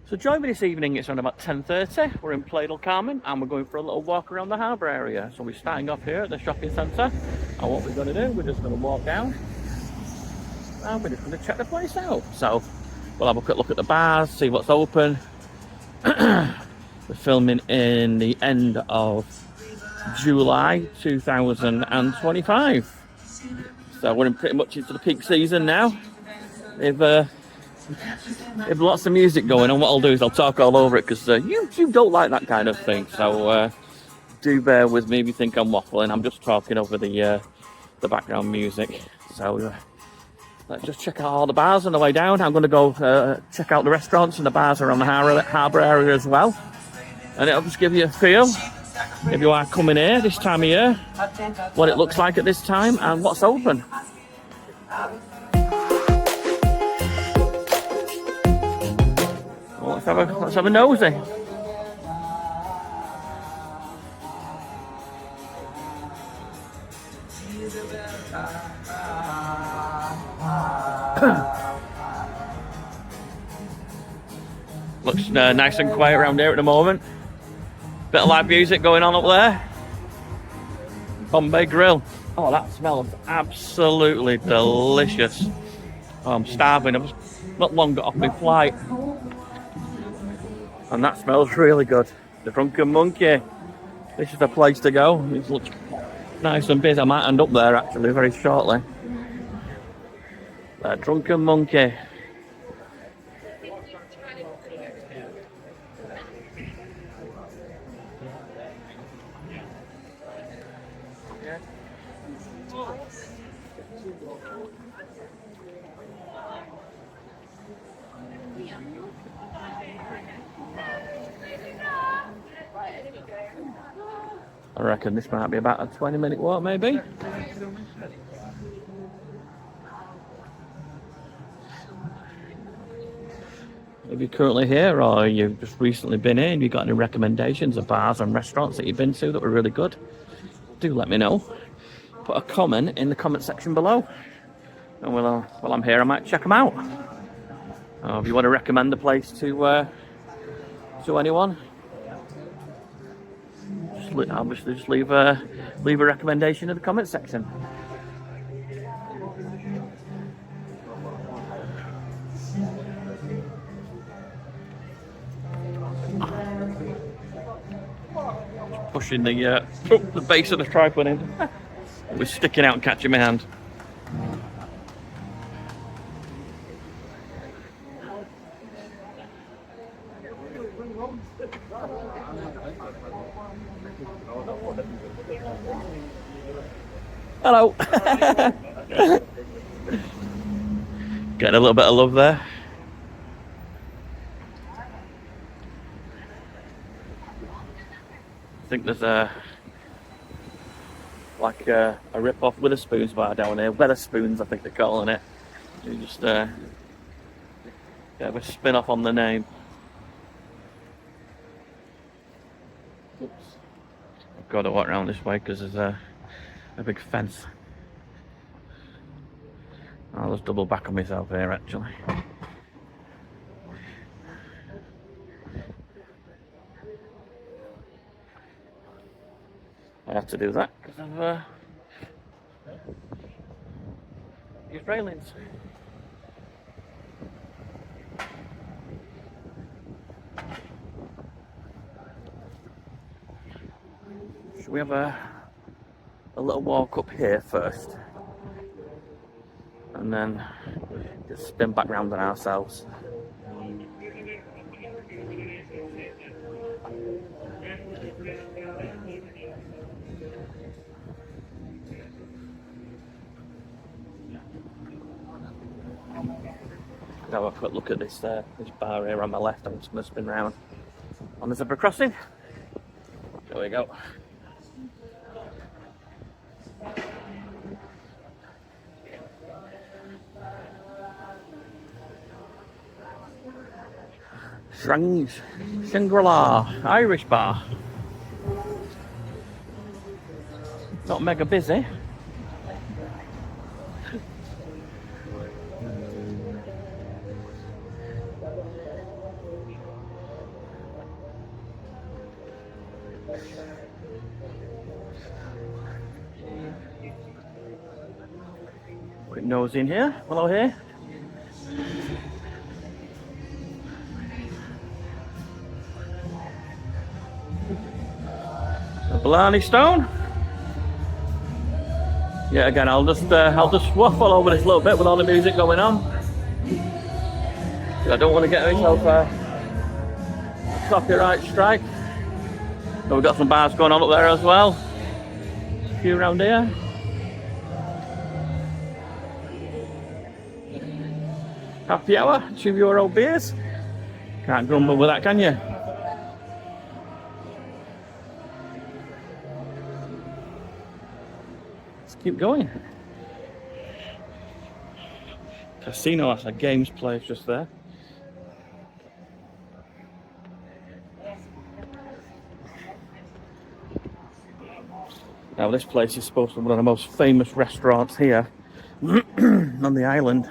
So join me this evening, it's around about 10:30. We're in Puerto del Carmen and we're going for a little walk around the harbour area. So we're starting off here at the shopping centre. And what we're going to do, we're just going to walk down and we're just going to check the place out. So we'll have a quick look at the bars, see what's open. We're filming in the end of July 2025. So we're in pretty much into the peak season now. If lots of music going on, what I'll do is I'll talk all over it because YouTube don't like that kind of thing. So do bear with me if you think I'm waffling. I'm just talking over the background music. So let's just check out all the bars on the way down. I'm going to go check out the restaurants and the bars around the harbour area as well. And it'll just give you a feel, if you are coming here this time of year, what it looks like at this time and what's open. Well, let's have a nosy. Looks nice and quiet around here at the moment. Bit of live music going on up there. Bombay Grill. Oh, that smells absolutely delicious. Oh, I'm starving. I've not long got off my flight. And that smells really good. The Drunken Monkey. This is the place to go. It looks nice and busy. I might end up there actually very shortly. The Drunken Monkey. I reckon this might be about a 20-minute walk, maybe. If you're currently here or you've just recently been in, you've got any recommendations of bars and restaurants that you've been to that were really good, do let me know. Put a comment in the comment section below. And while I'm here, I might check them out. If you want to recommend the place to anyone, just leave a recommendation in the comment section. Just pushing the base of the tripod in. It was sticking out and catching my hand. Hello. Getting a little bit of love there. I think there's a rip-off Witherspoons bar down here. Wetherspoons, I think they're calling it. You just get a spin-off on the name. Oops. I've got to walk around this way because there's a big fence. I'll just double back on myself here actually. I have to do that because of these railings. Should we have a little walk up here first and then just spin back round on ourselves? Have a quick look at this bar here on my left. I'm just going to spin round on the zebra crossing. There we go. Shangri-La Irish bar. Not mega busy. Quick nose in here. Hello here. The Blarney Stone. Yeah, again, I'll just waffle over this a little bit with all the music going on. I don't want to get myself a copyright strike. So we've got some bars going on up there as well. A few around here. Happy hour, €2 beers. Can't grumble with that, can you? Let's keep going. Casino, that's a games place just there. Now this place is supposed to be one of the most famous restaurants here on the island.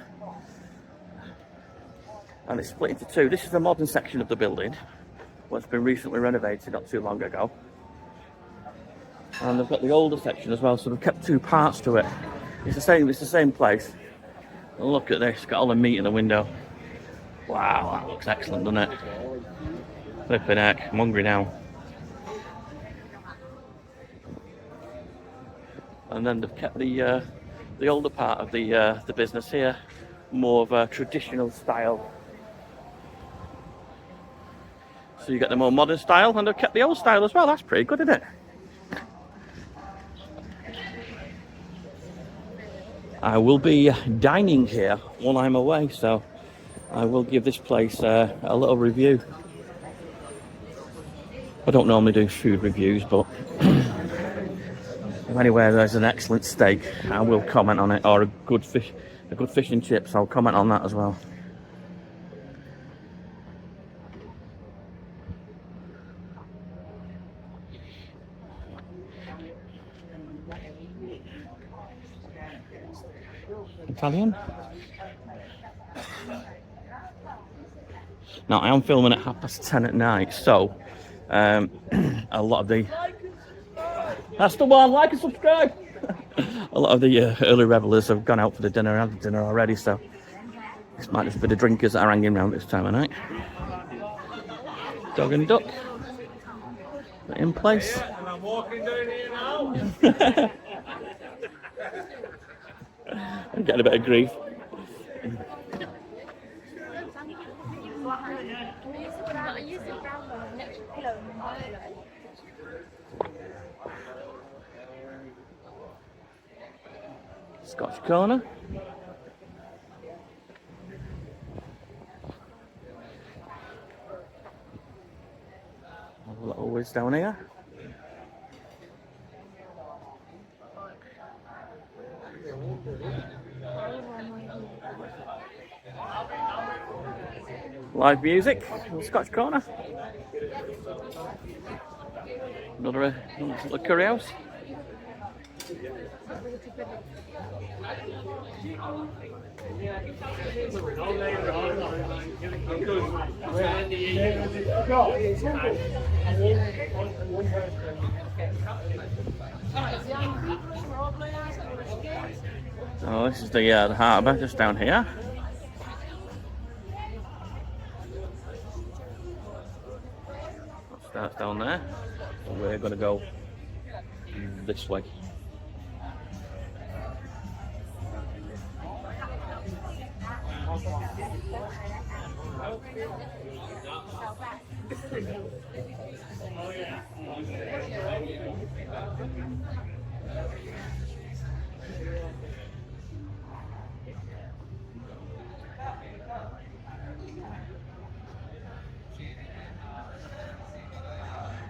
And it's split into two. This is the modern section of the building, what's been recently renovated not too long ago. And they've got the older section as well, so they've kept two parts to it. It's the same place. And look at this, got all the meat in the window. Wow, that looks excellent, doesn't it? Flipping heck, I'm hungry now. And then they've kept the older part of the business here, more of a traditional style. So you get the more modern style, and they've kept the old style as well. That's pretty good, isn't it? I will be dining here while I'm away, so I will give this place a little review. I don't normally do food reviews, but if anywhere there's an excellent steak, I will comment on it, or a good fish and chips, I'll comment on that as well. Italian. Now I am filming at 10:30 at night, so a lot of the that's the one, like and subscribe. A lot of the early revelers have gone out for the dinner and had dinner already, so this might just be the drinkers that are hanging around this time of night. Dog and duck in place. I'm walking down here now. I'm getting a bit of grief. Scotch corner. A little whiz down here. Live music in the Scotch corner. Another little curry house. Oh, this is the harbour just down here. Starts down there, and we're going to go this way.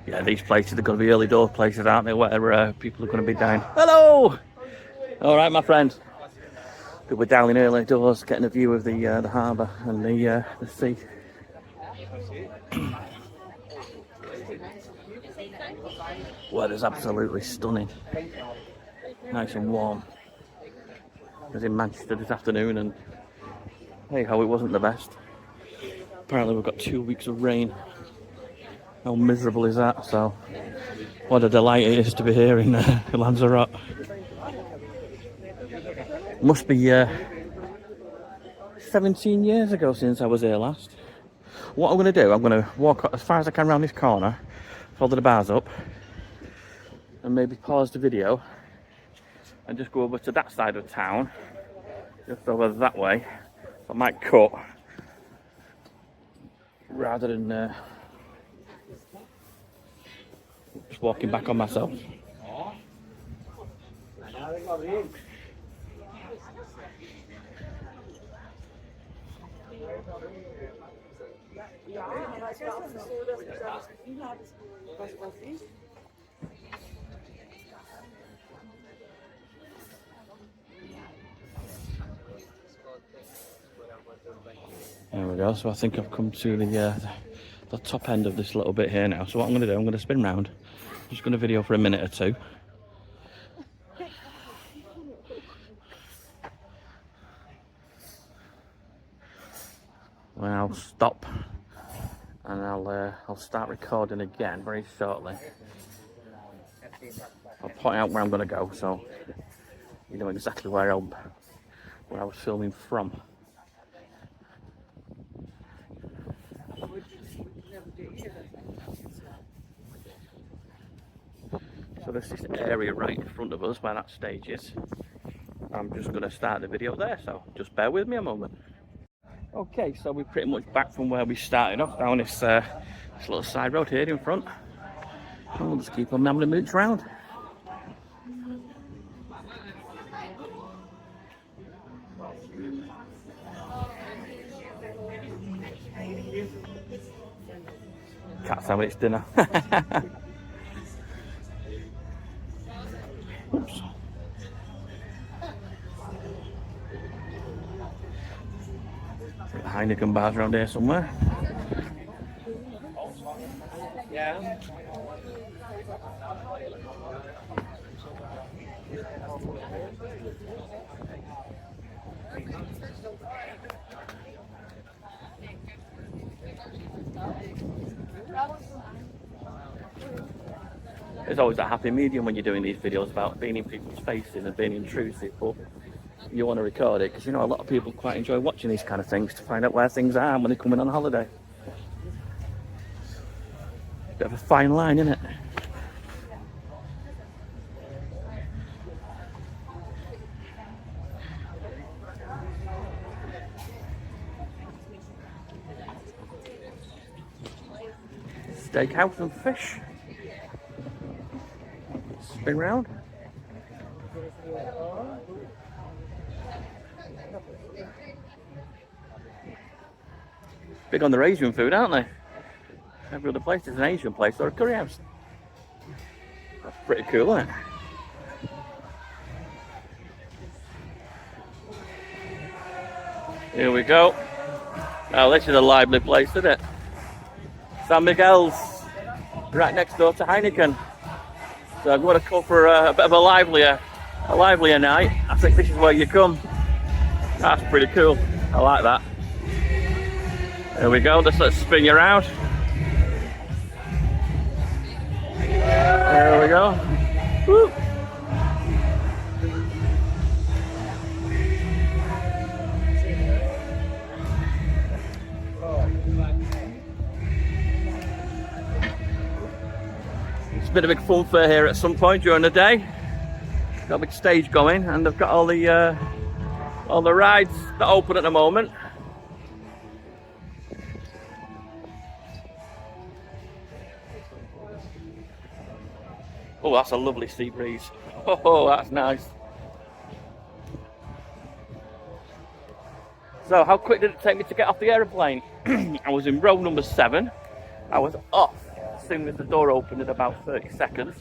Yeah, these places are going to be early door places, aren't they, where people are going to be dining. Hello! All right, my friend. We're down in early doors, getting a view of the harbour and the sea. Weather's absolutely stunning. Nice and warm. I was in Manchester this afternoon, and hey ho, it wasn't the best. Apparently we've got 2 weeks of rain How miserable is that? So, what a delight it is to be here in Lanzarote. Must be 17 years ago since I was here last. What I'm going to do, I'm going to walk as far as I can around this corner, follow the bars up, and maybe pause the video and just go over to that side of town, just over that way. I might cut rather than just walking back on myself. There we go. So I think I've come to the top end of this little bit here now. So what I'm going to do, I'm going to spin round. I'm just going to video for a minute or two. Then I'll stop and I'll start recording again very shortly. I'll point out where I'm going to go, so you know exactly where I was filming from. So there's this area right in front of us where that stage is. I'm just going to start the video there, so just bear with me a moment. Okay, so we're pretty much back from where we started off, down this little side road here in front. And we'll just keep on having a mooch round. Cat's having its dinner. Oops. Heineken bars around here somewhere. Yeah. There's always a happy medium when you're doing these videos about being in people's faces and being intrusive, but you want to record it because you know a lot of people quite enjoy watching these kind of things to find out where things are when they're coming on holiday. Bit of a fine line, isn't it? Steakhouse and fish. Spin round. Big on their Asian food, aren't they? Every other place is an Asian place or a curry house. That's pretty cool, isn't it? Here we go. Oh, this is a lively place, isn't it? San Miguel's, right next door to Heineken. So I'm going to come for a bit of a livelier night. I think this is where you come. That's pretty cool. I like that. There we go. Let's spin you around. There we go. Woo. It's been a big fun fair here at some point during the day. Got a big stage going, and they've got all the rides that open at the moment. Oh, that's a lovely sea breeze. Oh, that's nice. So, how quick did it take me to get off the aeroplane? I was in row number 7. I was off as soon as the door opened in about 30 seconds.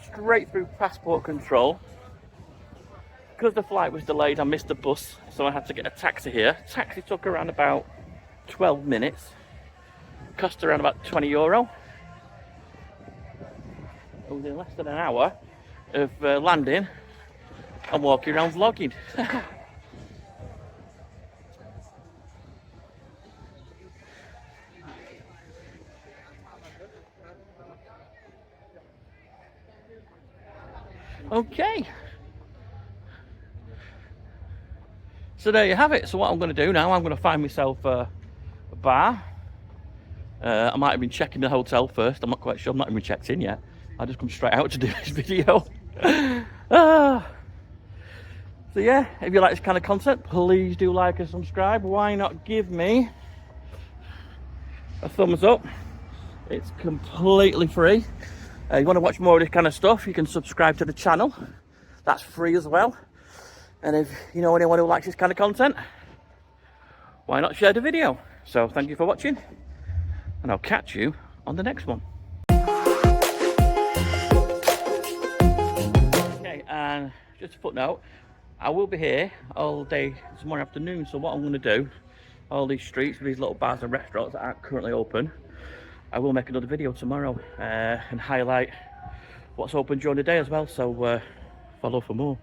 Straight through passport control. Because the flight was delayed, I missed the bus, so I had to get a taxi here. Taxi took around about 12 minutes. Cost around about €20. Within less than an hour of landing and walking around vlogging. Okay. So there you have it. So what I'm going to do now, I'm going to find myself a bar. I might have been checking the hotel first. I'm not quite sure. I'm not even checked in yet. I just come straight out to do this video. So yeah, if you like this kind of content, please do like and subscribe. Why not give me a thumbs up? It's completely free. You want to watch more of this kind of stuff, you can subscribe to the channel. That's free as well. And if you know anyone who likes this kind of content, why not share the video? So thank you for watching, and I'll catch you on the next one. Okay, and just a footnote, I will be here all day tomorrow afternoon. So what I'm going to do, all these streets with these little bars and restaurants that aren't currently open, I will make another video tomorrow and highlight what's open during the day as well. So follow for more.